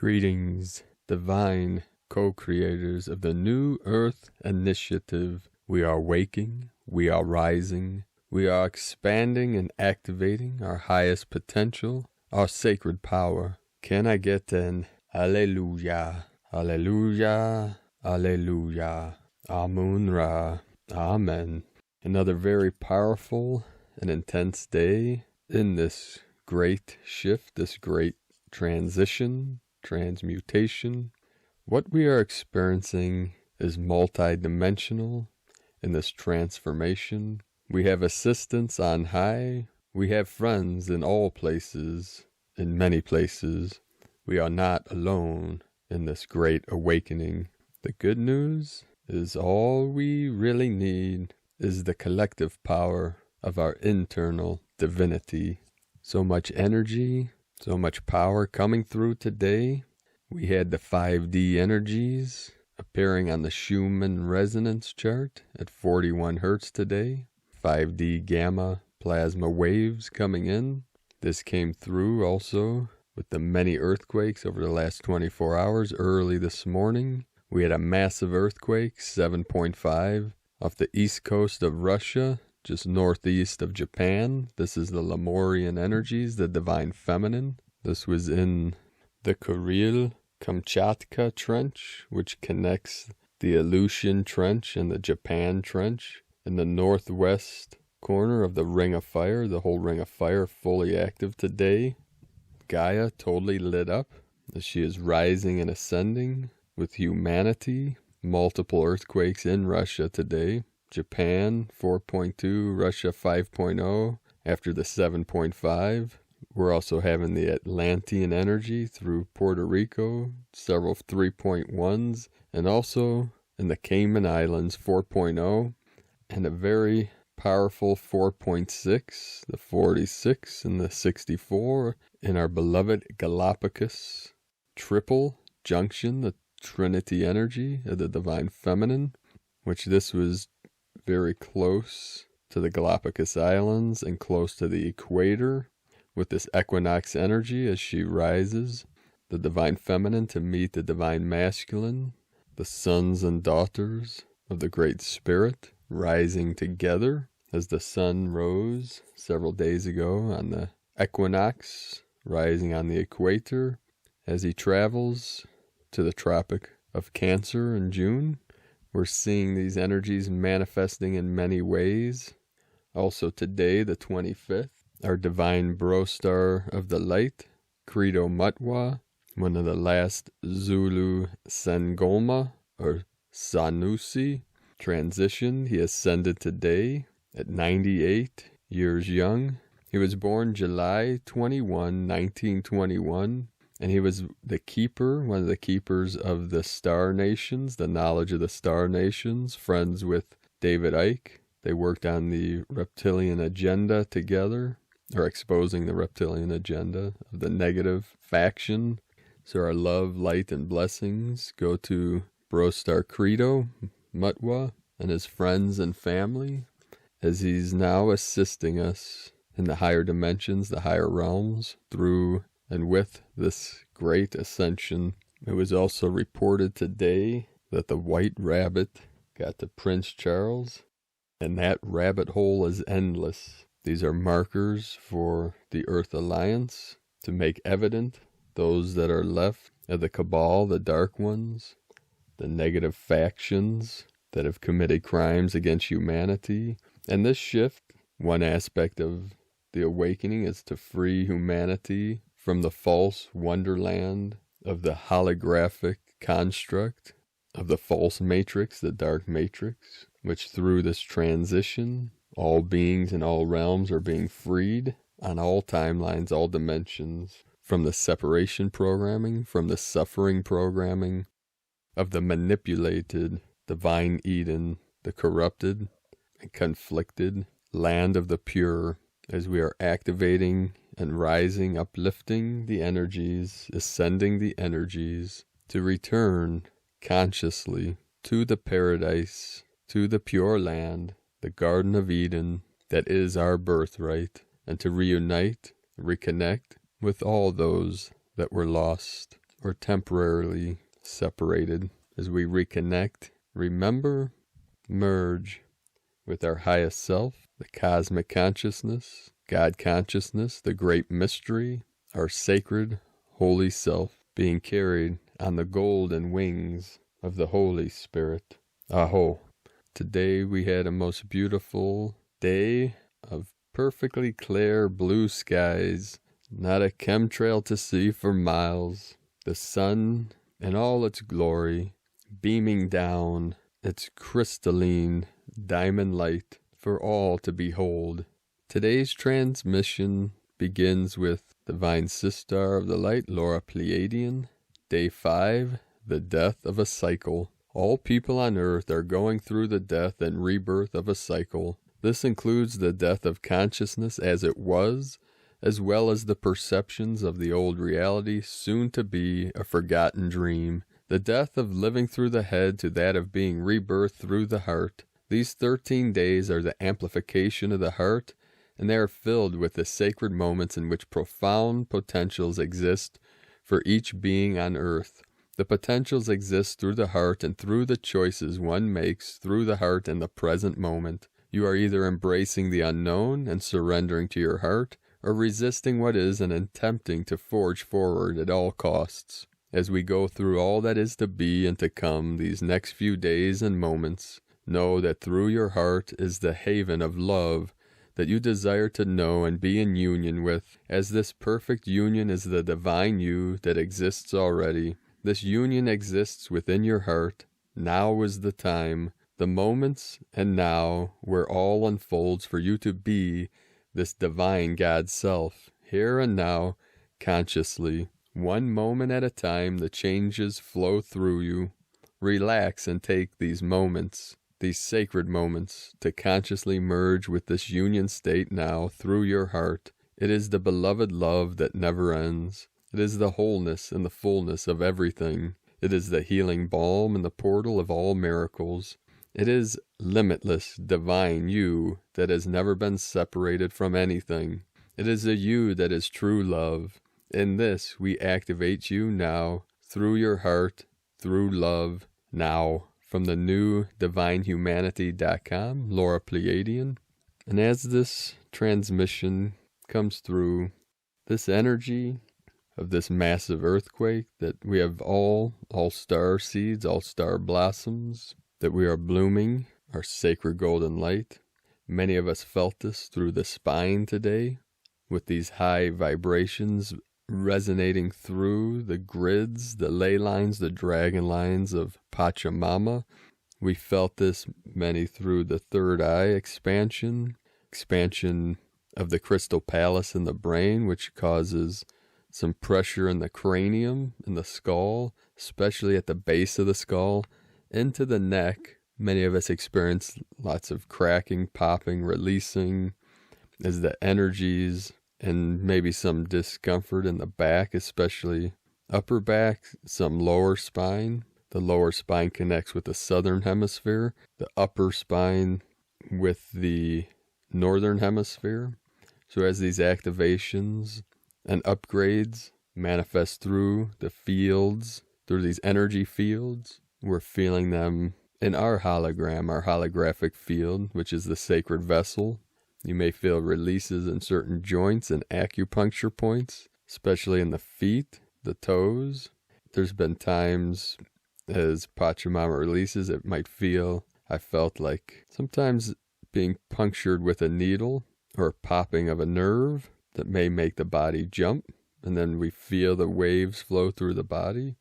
Greetings, divine co-creators of the New Earth Initiative. We are waking, we are rising, we are expanding and activating our highest potential, our sacred power. Can I get an Alleluia, Alleluia, Alleluia, Amun-Ra, Amen. Another very powerful and intense day in this great shift, this great transition, transmutation. What we are experiencing is multidimensional in this transformation. We have assistance on high. We have friends in all places, in many places. We are not alone in this great awakening. The good news is all we really need is the collective power of our internal divinity. So much energy, so much power coming through today. We had the 5D energies appearing on the Schumann resonance chart at 41 Hertz today. 5D gamma plasma waves coming in. This came through also with the many earthquakes over the last 24 hours. Early this morning, we had a massive earthquake, 7.5, off the east coast of Russia, just northeast of Japan. This is the Lemurian energies, the divine feminine. This was in the Kuril-Kamchatka Trench, which connects the Aleutian Trench and the Japan Trench. In the northwest corner of the Ring of Fire, the whole Ring of Fire fully active today. Gaia totally lit up as she is rising and ascending with humanity. Multiple earthquakes in Russia today. Japan 4.2, Russia 5.0 after the 7.5. We're also having the Atlantean energy through Puerto Rico, several 3.1s, and also in the Cayman Islands 4.0, and a very powerful 4.6, the 46 and the 64 in our beloved Galactics triple junction, the Trinity energy of the divine feminine, which this was very close to the Galapagos Islands and close to the equator with this equinox energy as she rises, the divine feminine to meet the divine masculine, the sons and daughters of the Great Spirit rising together as the sun rose several days ago on the equinox, rising on the equator as he travels to the Tropic of Cancer in June. We're seeing these energies manifesting in many ways. Also today, the 25th, our divine bro star of the light, Credo Mutwa, one of the last Zulu Sangoma or Sanusi transitioned. He ascended today at 98 years young. He was born July 21, 1921. And he was the keeper, one of the keepers of the star nations, the knowledge of the star nations, friends with David Icke. They worked on the reptilian agenda together, or exposing the reptilian agenda of the negative faction. So our love, light, and blessings go to Bro Star Credo, Mutwa, and his friends and family, as he's now assisting us in the higher dimensions, the higher realms, through and with this great ascension. It was also reported today that the white rabbit got to Prince Charles, and that rabbit hole is endless. These are markers for the Earth Alliance to make evident those that are left of the cabal, the dark ones, the negative factions that have committed crimes against humanity. And this shift, one aspect of the awakening, is to free humanity from the false wonderland of the holographic construct of the false matrix, the dark matrix, which through this transition, all beings in all realms are being freed on all timelines, all dimensions, from the separation programming, from the suffering programming of the manipulated divine Eden, the corrupted and conflicted land of the pure, as we are activating and rising, uplifting the energies, ascending the energies to return consciously to the paradise, to the pure land, the Garden of Eden that is our birthright, and to reunite, reconnect with all those that were lost or temporarily separated. As we reconnect, remember, merge with our highest self, the cosmic consciousness, God consciousness, the great mystery, our sacred, holy self, being carried on the golden wings of the Holy Spirit. Aho. Today we had a most beautiful day of perfectly clear blue skies, not a chemtrail to see for miles. The sun in all its glory, beaming down its crystalline diamond light for all to behold. Today's transmission begins with Divine Sister of the Light, Laura Pleiadian. Day 5, the death of a cycle. All people on earth are going through the death and rebirth of a cycle. This includes the death of consciousness as it was, as well as the perceptions of the old reality, soon to be a forgotten dream. The death of living through the head to that of being rebirthed through the heart. These 13 days are the amplification of the heart, and they are filled with the sacred moments in which profound potentials exist for each being on earth. The potentials exist through the heart and through the choices one makes through the heart in the present moment. You are either embracing the unknown and surrendering to your heart, or resisting what is and attempting to forge forward at all costs. As we go through all that is to be and to come these next few days and moments, know that through your heart is the haven of love that you desire to know and be in union with, as this perfect union is the divine you that exists already. This union exists within your heart. Now is the time, the moments, and now, where all unfolds for you to be this divine God self, here and now, consciously. One moment at a time, the changes flow through you. Relax and take these moments, these sacred moments, to consciously merge with this union state now through your heart. It is the beloved love that never ends. It is the wholeness and the fullness of everything. It is the healing balm and the portal of all miracles. It is limitless, divine you that has never been separated from anything. It is a you that is true love. In this, we activate you now, through your heart, through love, now. From the new divinehumanity.com, Laura Pleiadian. And as this transmission comes through, this energy of this massive earthquake, that we have all star seeds, all star blossoms, that we are blooming, our sacred golden light. Many of us felt this through the spine today, with these high vibrations resonating through the grids, the ley lines, the dragon lines of Pachamama. We felt this many through the third eye expansion of the crystal palace in the brain, which causes some pressure in the cranium, in the skull, especially at the base of the skull, into the neck. Many of us experience lots of cracking, popping, releasing as the energies, and maybe some discomfort in the back, especially upper back, some lower spine. The lower spine connects with the southern hemisphere, the upper spine with the northern hemisphere. So as these activations and upgrades manifest through the fields, through these energy fields, we're feeling them in our hologram, our holographic field, which is the sacred vessel. You may feel releases in certain joints and acupuncture points, especially in the feet, the toes. There's been times as Pachamama releases, I felt like sometimes being punctured with a needle or popping of a nerve that may make the body jump, and then we feel the waves flow through the body.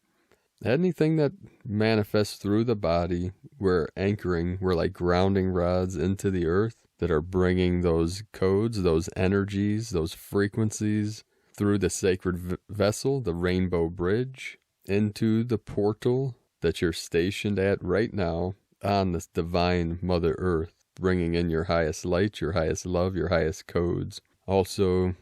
Anything that manifests through the body, we're like grounding rods into the earth that are bringing those codes, those energies, those frequencies through the sacred vessel, the rainbow bridge, into the portal that you're stationed at right now on this divine Mother Earth, bringing in your highest light, your highest love, your highest codes. Also,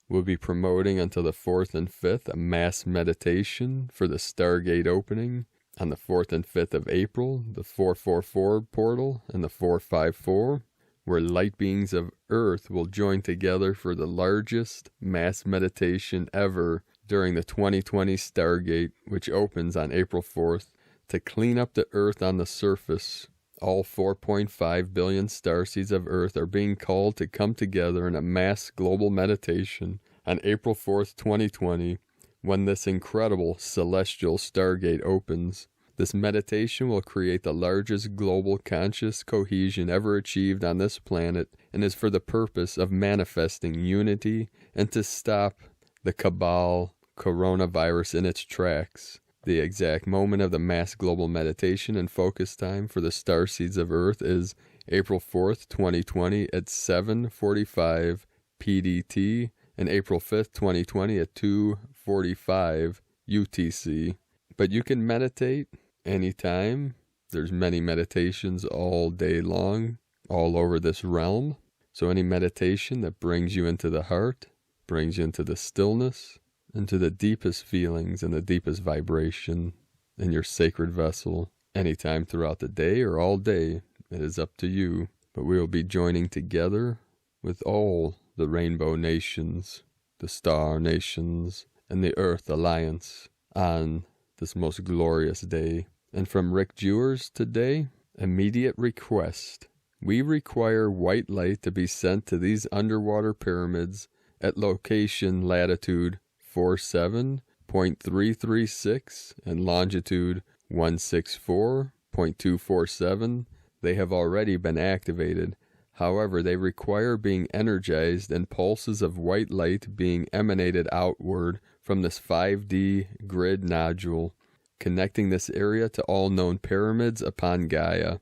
we'll be promoting until the 4th and 5th a mass meditation for the Stargate opening on the 4th and 5th of April, the 444 portal and the 454, where light beings of Earth will join together for the largest mass meditation ever during the 2020 Stargate, which opens on April 4th, to clean up the Earth on the surface. All 4.5 billion starseeds of Earth are being called to come together in a mass global meditation on April 4th, 2020, when this incredible celestial Stargate opens. This meditation will create the largest global conscious cohesion ever achieved on this planet and is for the purpose of manifesting unity and to stop the cabal coronavirus in its tracks. The exact moment of the mass global meditation and focus time for the starseeds of Earth is April 4th, 2020 at 7:45 PDT and April 5th, 2020 at 2:45 UTC. But you can meditate anytime. There's many meditations all day long, all over this realm. So any meditation that brings you into the heart, brings you into the stillness, into the deepest feelings and the deepest vibration in your sacred vessel, anytime throughout the day or all day, it is up to you. But we will be joining together with all the Rainbow Nations, the Star Nations, and the Earth Alliance on this most glorious day. And from Rick Jewers today, immediate request. We require white light to be sent to these underwater pyramids at location latitude 47.336 and longitude 164.247. They have already been activated. However, they require being energized and pulses of white light being emanated outward from this 5D grid nodule, connecting this area to all known pyramids upon Gaia.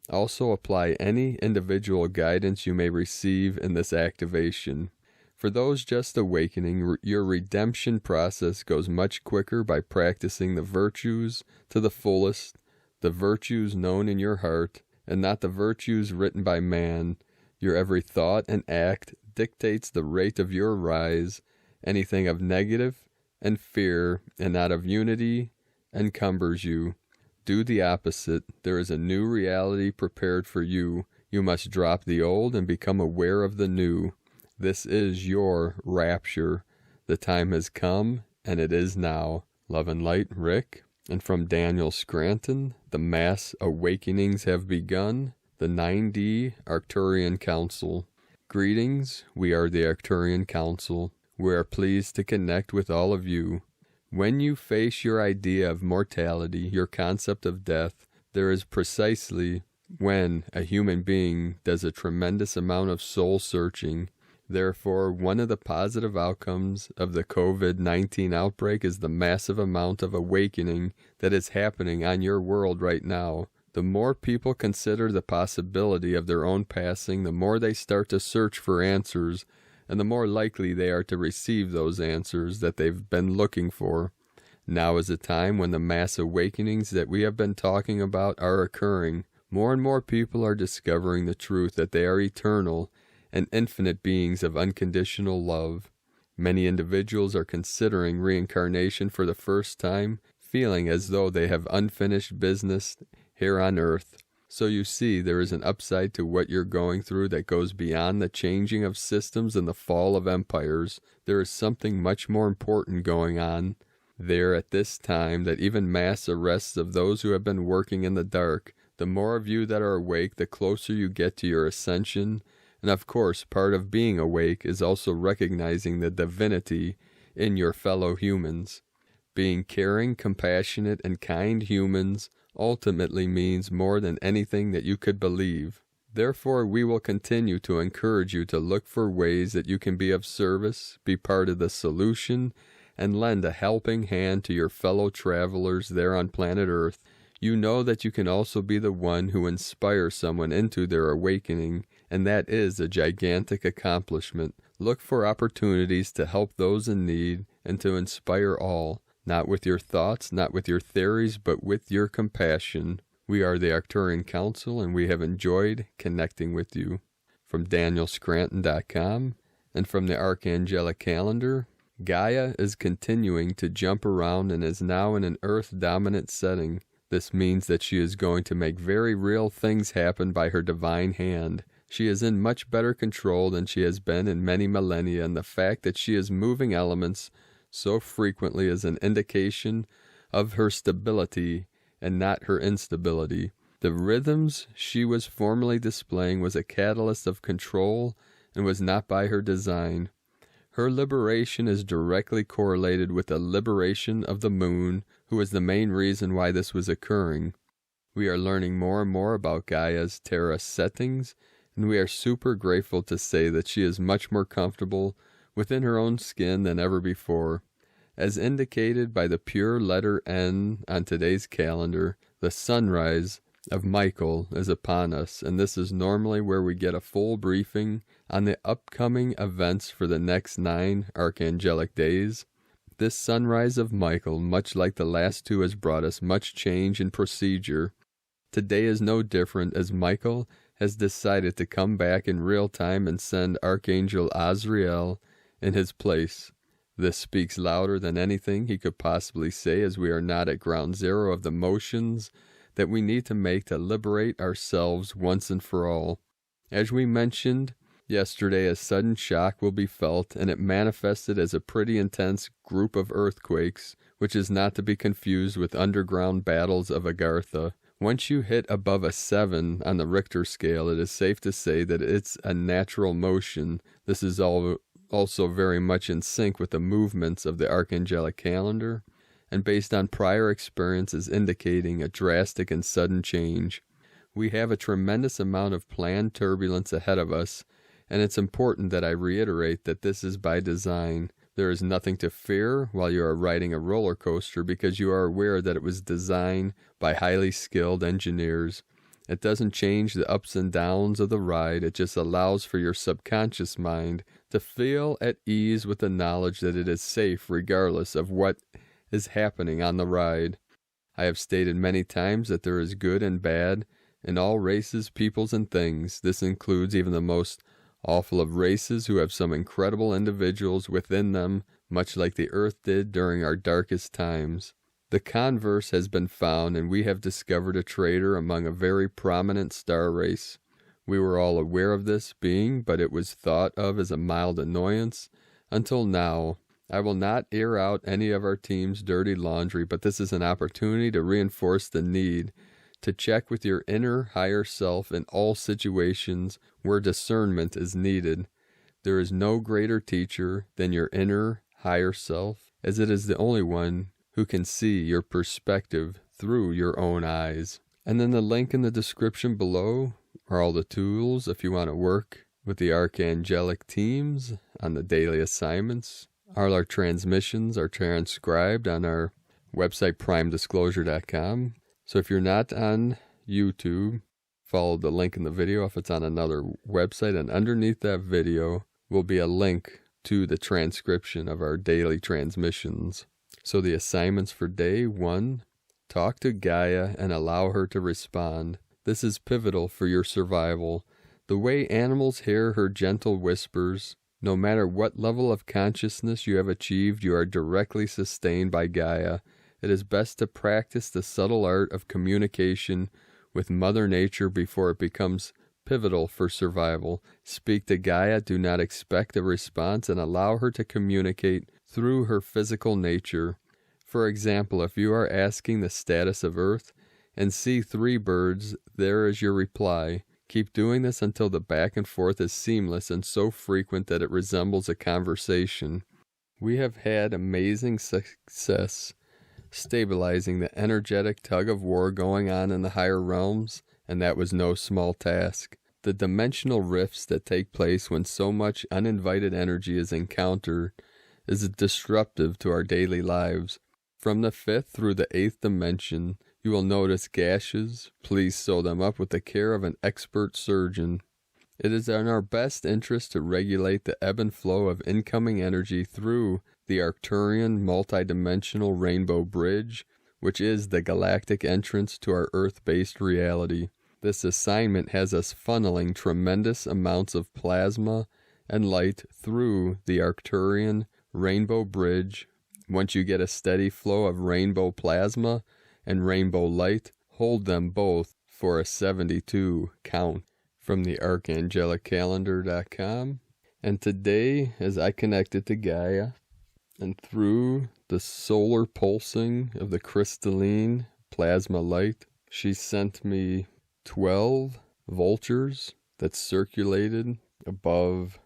Also apply any individual guidance you may receive in this activation. For those just awakening, your redemption process goes much quicker by practicing the virtues to the fullest, the virtues known in your heart, and not the virtues written by man. Your every thought and act dictates the rate of your rise. Anything of negative and fear and not of unity encumbers you. Do the opposite. There is a new reality prepared for you. You must drop the old and become aware of the new. This is your rapture. The time has come, and it is now. Love and light, Rick. And from Daniel Scranton, the mass awakenings have begun. The 9D Arcturian Council. Greetings, we are the Arcturian Council. We are pleased to connect with all of you. When you face your idea of mortality, your concept of death, there is precisely when a human being does a tremendous amount of soul searching. Therefore, one of the positive outcomes of the COVID-19 outbreak is the massive amount of awakening that is happening on your world right now. The more people consider the possibility of their own passing, the more they start to search for answers, and the more likely they are to receive those answers that they've been looking for. Now is a time when the mass awakenings that we have been talking about are occurring. More and more people are discovering the truth that they are eternal and infinite beings of unconditional love. Many individuals are considering reincarnation for the first time, feeling as though they have unfinished business here on Earth. So you see, there is an upside to what you're going through that goes beyond the changing of systems and the fall of empires. There is something much more important going on there at this time, that even mass arrests of those who have been working in the dark. The more of you that are awake, the closer you get to your ascension. And of course, part of being awake is also recognizing the divinity in your fellow humans. Being caring, compassionate, and kind humans ultimately means more than anything that you could believe. Therefore, we will continue to encourage you to look for ways that you can be of service, be part of the solution, and lend a helping hand to your fellow travelers there on planet Earth. You know that you can also be the one who inspires someone into their awakening, and that is a gigantic accomplishment. Look for opportunities to help those in need and to inspire all, not with your thoughts, not with your theories, but with your compassion. We are the Arcturian Council, and we have enjoyed connecting with you. From DanielScranton.com and from the Archangelic Calendar, Gaia is continuing to jump around and is now in an Earth-dominant setting. This means that she is going to make very real things happen by her divine hand. She is in much better control than she has been in many millennia, and the fact that she is moving elements so frequently as an indication of her stability and not her instability. The rhythms she was formerly displaying was a catalyst of control and was not by her design. Her liberation is directly correlated with the liberation of the moon, who is the main reason why this was occurring. We are learning more and more about Gaia's Terra settings, and we are super grateful to say that she is much more comfortable within her own skin than ever before. As indicated by the pure letter N on today's calendar, the sunrise of Michael is upon us, and this is normally where we get a full briefing on the upcoming events for the next 9 archangelic days. This sunrise of Michael, much like the last 2, has brought us much change in procedure. Today is no different, as Michael has decided to come back in real time and send Archangel Azrael in his place. This speaks louder than anything he could possibly say, as we are not at ground zero of the motions that we need to make to liberate ourselves once and for all. As we mentioned yesterday, a sudden shock will be felt, and it manifested as a pretty intense group of earthquakes, which is not to be confused with underground battles of Agartha. Once you hit above a 7 on the Richter scale, it is safe to say that it's a natural motion. This is also very much in sync with the movements of the archangelic calendar, and based on prior experiences indicating a drastic and sudden change. We have a tremendous amount of planned turbulence ahead of us, and it's important that I reiterate that this is by design. There is nothing to fear while you are riding a roller coaster, because you are aware that it was designed by highly skilled engineers. It doesn't change the ups and downs of the ride, it just allows for your subconscious mind to feel at ease with the knowledge that it is safe regardless of what is happening on the ride. I have stated many times that there is good and bad in all races, peoples, and things. This includes even the most awful of races who have some incredible individuals within them, much like the earth did during our darkest times. The converse has been found, and we have discovered a traitor among a very prominent star race. We were all aware of this being, but it was thought of as a mild annoyance until now. I will not air out any of our team's dirty laundry, but this is an opportunity to reinforce the need to check with your inner higher self in all situations where discernment is needed. There is no greater teacher than your inner higher self, as it is the only one who can see your perspective through your own eyes. And then the link in the description below are all the tools if you want to work with the archangelic teams on the daily assignments. All our transmissions are transcribed on our website, primedisclosure.com. So if you're not on YouTube, follow the link in the video if it's on another website, and underneath that video will be a link to the transcription of our daily transmissions. So the assignments for day 1, talk to Gaia and allow her to respond. This is pivotal for your survival. The way animals hear her gentle whispers, no matter what level of consciousness you have achieved, you are directly sustained by Gaia. It is best to practice the subtle art of communication with Mother Nature before it becomes pivotal for survival. Speak to Gaia, do not expect a response, and allow her to communicate through her physical nature. For example, if you are asking the status of Earth and see 3 birds, there is your reply. Keep doing this until the back and forth is seamless and so frequent that it resembles a conversation. We have had amazing success stabilizing the energetic tug of war going on in the higher realms, and that was no small task. The dimensional rifts that take place when so much uninvited energy is encountered is disruptive to our daily lives. From the 5th through the 8th dimension, you will notice gashes. Please sew them up with the care of an expert surgeon. It is in our best interest to regulate the ebb and flow of incoming energy through the Arcturian multidimensional rainbow bridge, which is the galactic entrance to our Earth-based reality. This assignment has us funneling tremendous amounts of plasma and light through the Arcturian rainbow bridge. Once you get a steady flow of rainbow plasma and rainbow light, hold them both for a 72 count. From the archangelicalendar.com. And today, as I connected to Gaia, and through the solar pulsing of the crystalline plasma light, she sent me 12 vultures that circulated above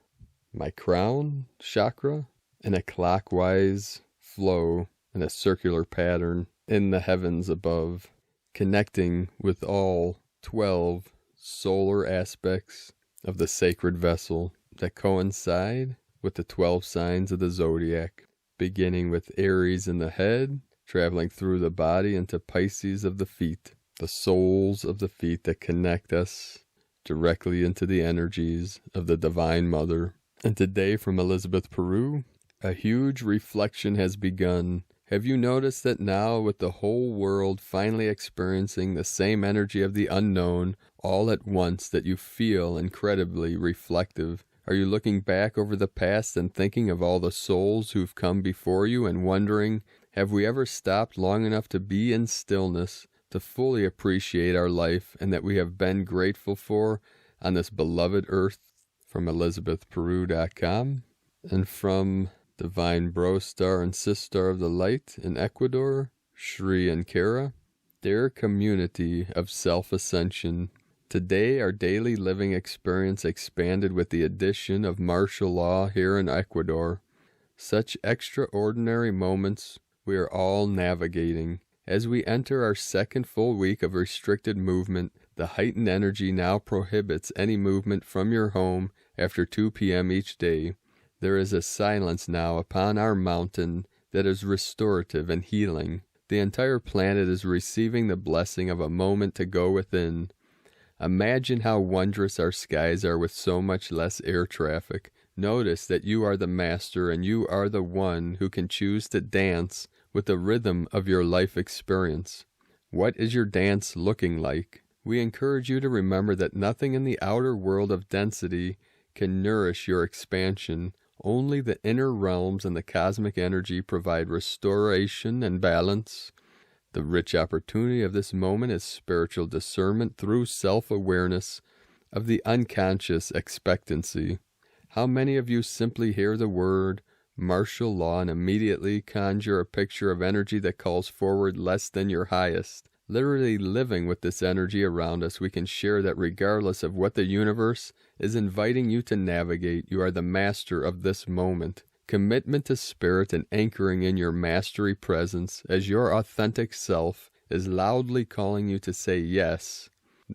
my crown chakra in a clockwise flow in a circular pattern in the heavens above, connecting with all 12 solar aspects of the sacred vessel that coincide with the 12 signs of the zodiac, beginning with Aries in the head, traveling through the body into Pisces of the feet, the soles of the feet that connect us directly into the energies of the Divine Mother. And today from Elizabeth Peru, a huge reflection has begun. Have you noticed that now, with the whole world finally experiencing the same energy of the unknown all at once, that you feel incredibly reflective? Are you looking back over the past and thinking of all the souls who've come before you and wondering, have we ever stopped long enough to be in stillness, to fully appreciate our life and that we have been grateful for on this beloved earth? From ElizabethPeru.com, and from Divine Bro Star and Sistar of the Light in Ecuador, Shri and Kara, their community of self-ascension. Today, our daily living experience expanded with the addition of martial law here in Ecuador. Such extraordinary moments we are all navigating. As we enter our second full week of restricted movement, the heightened energy now prohibits any movement from your home after 2 p.m. each day. There is a silence now upon our mountain that is restorative and healing. The entire planet is receiving the blessing of a moment to go within. Imagine how wondrous our skies are with so much less air traffic. Notice that you are the master and you are the one who can choose to dance with the rhythm of your life experience. What is your dance looking like? We encourage you to remember that nothing in the outer world of density can nourish your expansion. Only the inner realms and the cosmic energy provide restoration and balance. The rich opportunity of this moment is spiritual discernment through self-awareness of the unconscious expectancy. How many of you simply hear the word martial law and immediately conjure a picture of energy that calls forward less than your highest? Literally living with this energy around us, we can share that regardless of what the universe is inviting you to navigate, you are the master of this moment. Commitment to spirit and anchoring in your mastery presence as your authentic self is loudly calling you to say yes.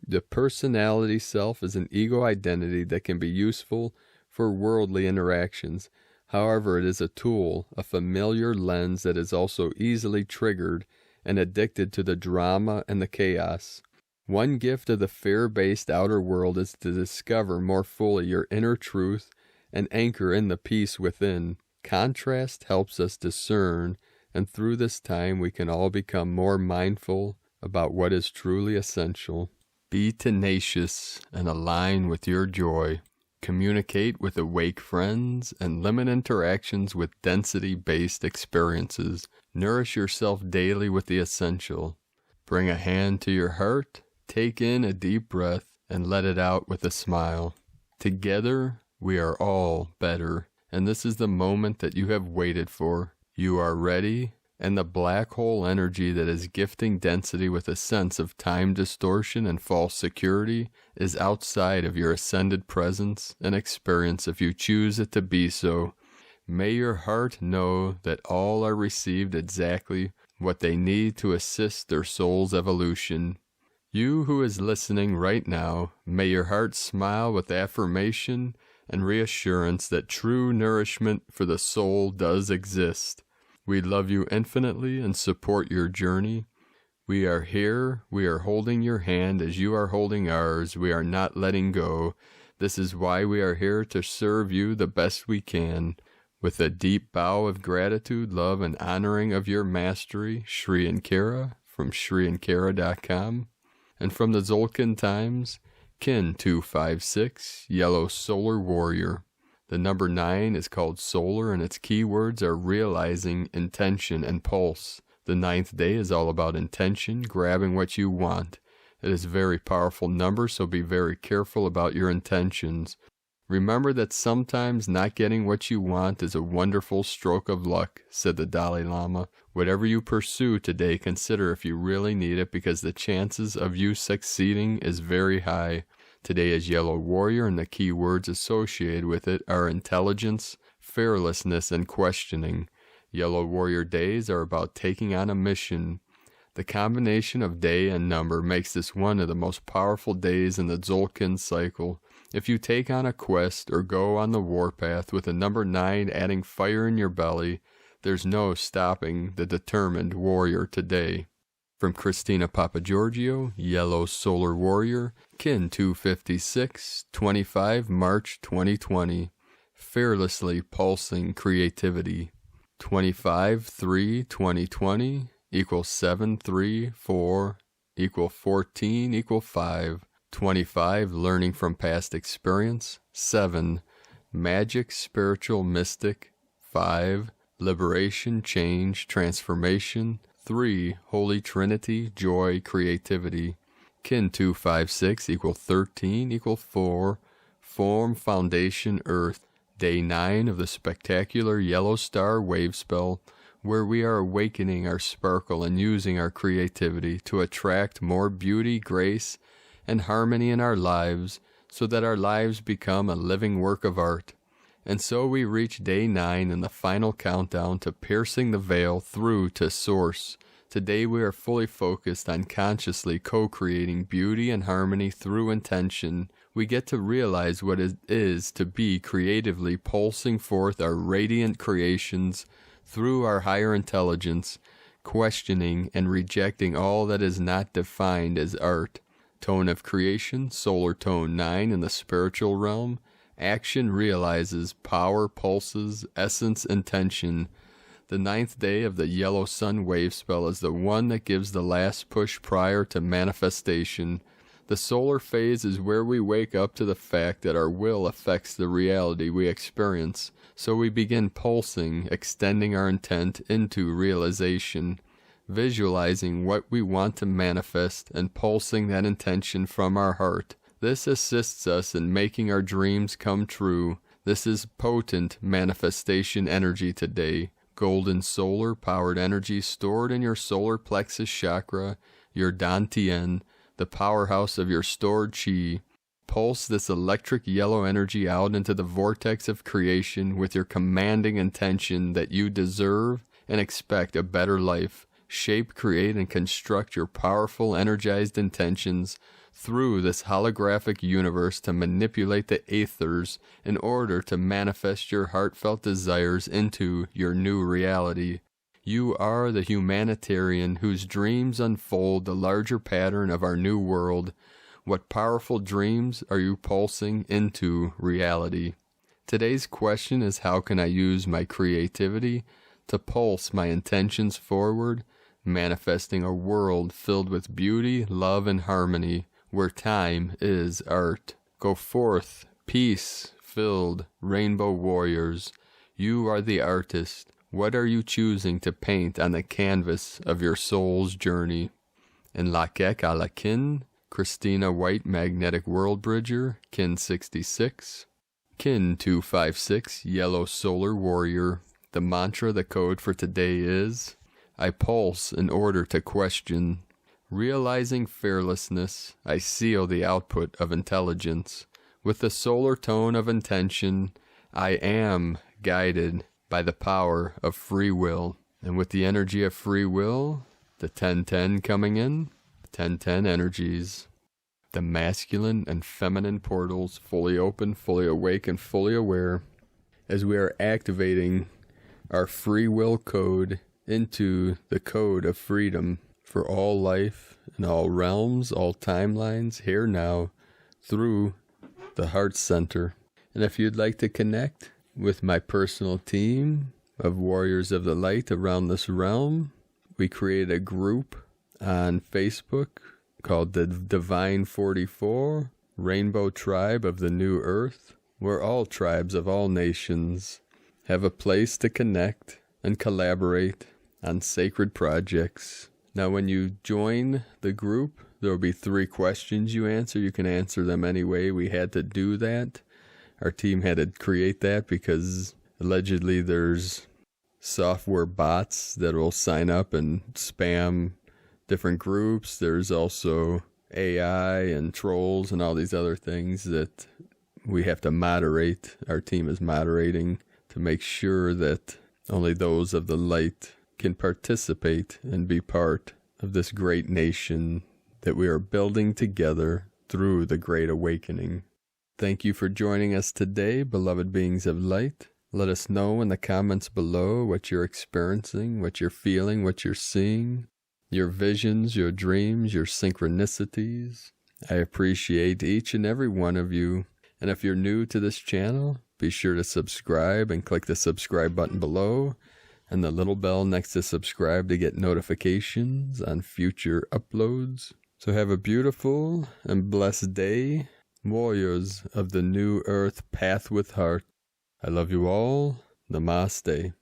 The personality self is an ego identity that can be useful for worldly interactions. However, it is a tool, a familiar lens that is also easily triggered and addicted to the drama and the chaos. One gift of the fear-based outer world is to discover more fully your inner truth and anchor in the peace within. Contrast helps us discern, and through this time we can all become more mindful about what is truly essential. Be tenacious and align with your joy. Communicate with awake friends and limit interactions with density-based experiences. Nourish yourself daily with the essential. Bring a hand to your heart, take in a deep breath, and let it out with a smile. Together, we are all better, and this is the moment that you have waited for. You are ready, and the black hole energy that is gifting density with a sense of time distortion and false security is outside of your ascended presence and experience if you choose it to be so. May your heart know that all are received exactly what they need to assist their soul's evolution. You who is listening right now, may your heart smile with affirmation and reassurance that true nourishment for the soul does exist. We love you infinitely and support your journey. We are here. We are holding your hand as you are holding ours. We are not letting go. This is why we are here to serve you the best we can. With a deep bow of gratitude, love, and honoring of your mastery, Shri and Kara from ShriandKara.com. And from the Zolkin Times, Kin 256, Yellow Solar Warrior. The number 9 is called solar, and its keywords are realizing, intention, and pulse. The 9th day is all about intention, grabbing what you want. It is a very powerful number, so be very careful about your intentions. Remember that sometimes not getting what you want is a wonderful stroke of luck, said the Dalai Lama. Whatever you pursue today, consider if you really need it, because the chances of you succeeding is very high. Today is Yellow Warrior, and the key words associated with it are intelligence, fearlessness, and questioning. Yellow Warrior days are about taking on a mission. The combination of day and number makes this one of the most powerful days in the Tzolk'in cycle. If you take on a quest or go on the warpath with a number 9 adding fire in your belly, there's no stopping the determined warrior today. From Christina Papagiorgio, Yellow Solar Warrior, Kin 256, 25 March 2020. Fearlessly pulsing creativity. 25-3-2020 equals 7-3-4 equal 14 equal 5. 25 learning from past experience. 7 magic spiritual mystic. 5 liberation change transformation. 3 Holy Trinity joy creativity. Kin 256 equal 13 equal 4 form foundation earth. Day 9 of the spectacular Yellow Star wave spell, where we are awakening our sparkle and using our creativity to attract more beauty, grace, and harmony in our lives, so that our lives become a living work of art. And so we reach day 9 in the final countdown to piercing the veil through to Source. Today we are fully focused on consciously co-creating beauty and harmony through intention. We get to realize what it is to be creatively pulsing forth our radiant creations through our higher intelligence, questioning and rejecting all that is not defined as art. Tone of creation, solar tone 9 in the spiritual realm. Action realizes, power pulses, essence intention. The 9th day of the Yellow Sun wave spell is the one that gives the last push prior to manifestation. The solar phase is where we wake up to the fact that our will affects the reality we experience, so we begin pulsing, extending our intent into realization, visualizing what we want to manifest and pulsing that intention from our heart. This assists us in making our dreams come true. This is potent manifestation energy today. Golden solar powered energy stored in your solar plexus chakra, your Dantian, the powerhouse of your stored chi. Pulse this electric yellow energy out into the vortex of creation with your commanding intention that you deserve and expect a better life. Shape, create, and construct your powerful, energized intentions through this holographic universe to manipulate the aethers in order to manifest your heartfelt desires into your new reality. You are the humanitarian whose dreams unfold the larger pattern of our new world. What powerful dreams are you pulsing into reality? Today's question is, how can I use my creativity to pulse my intentions forward, manifesting a world filled with beauty, love, and harmony, where time is art. Go forth, peace-filled rainbow warriors. You are the artist. What are you choosing to paint on the canvas of your soul's journey? In Lakek Alakin, Christina White Magnetic World Bridger, Kin 66. Kin 256, Yellow Solar Warrior. The mantra, the code for today is, I pulse in order to question. Realizing fearlessness, I seal the output of intelligence. With the solar tone of intention, I am guided by the power of free will. And with the energy of free will, the 1010 coming in, 1010 energies. The masculine and feminine portals fully open, fully awake, and fully aware as we are activating our free will code into the code of freedom for all life in all realms, all timelines, here now, through the heart center. And if you'd like to connect with my personal team of Warriors of the Light around this realm, we created a group on Facebook called the Divine 44 Rainbow Tribe of the New Earth, where all tribes of all nations have a place to connect and collaborate on sacred projects. Now, when you join the group, there will be 3 questions you answer. You can answer them any way. We had to do that. our team had to create that because allegedly there's software bots that will sign up and spam different groups. There's also AI and trolls and all these other things that we have to moderate. Our team is moderating to make sure that only those of the light can participate and be part of this great nation that we are building together through the Great Awakening. Thank you for joining us today, beloved beings of light. Let us know in the comments below what you're experiencing, what you're feeling, what you're seeing, your visions, your dreams, your synchronicities. I appreciate each and every one of you. And if you're new to this channel, be sure to subscribe and click the subscribe button below and the little bell next to subscribe to get notifications on future uploads. So have a beautiful and blessed day, warriors of the new earth path with heart. I love you all. Namaste.